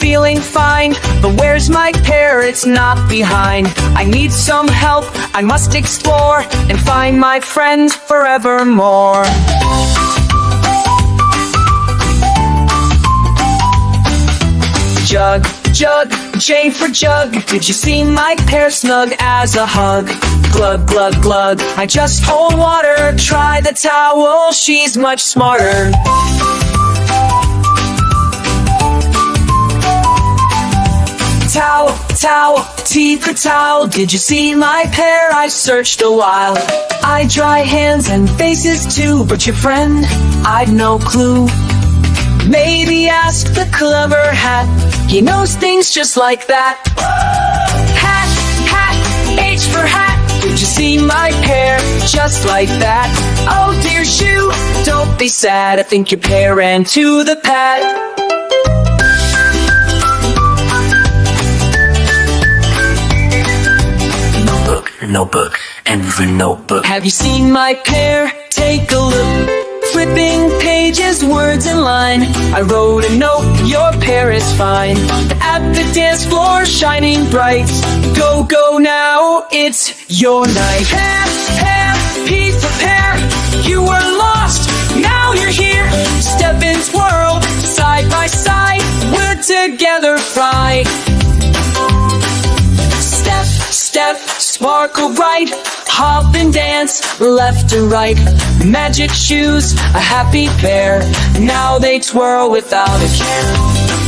feeling fine, but where's my pair? It's not behind. I need some help, I must explore and find my friends forevermore. Jug, jug, J for jug. Did you see my pair snug as a hug? Glug, glug, glug. I just hold water. Try the towel, she's much smarter. Towel, towel, T for towel. Did you see my pair? I searched a while. I dry hands and faces too, but your friend, I've no clue. Maybe ask the clever hat, he knows things just like that. Hat, hat, H for hat. Did you see my pair? Just like that. Oh dear shoe, don't be sad, I think your pair ran to the pad. Notebook, every notebook. Have you seen my pair? Take a look. Flipping pages, words in line. I wrote a note, your pair is fine. At the dance floor, shining bright. Go, go now, it's your night. Pair, pair, P for pair. You were lost, now you're here. Step and twirl, side by side. We're together, fry. Step, step, sparkle bright. Hop and dance, left to right. Magic shoes, a happy pair. Now they twirl without a care.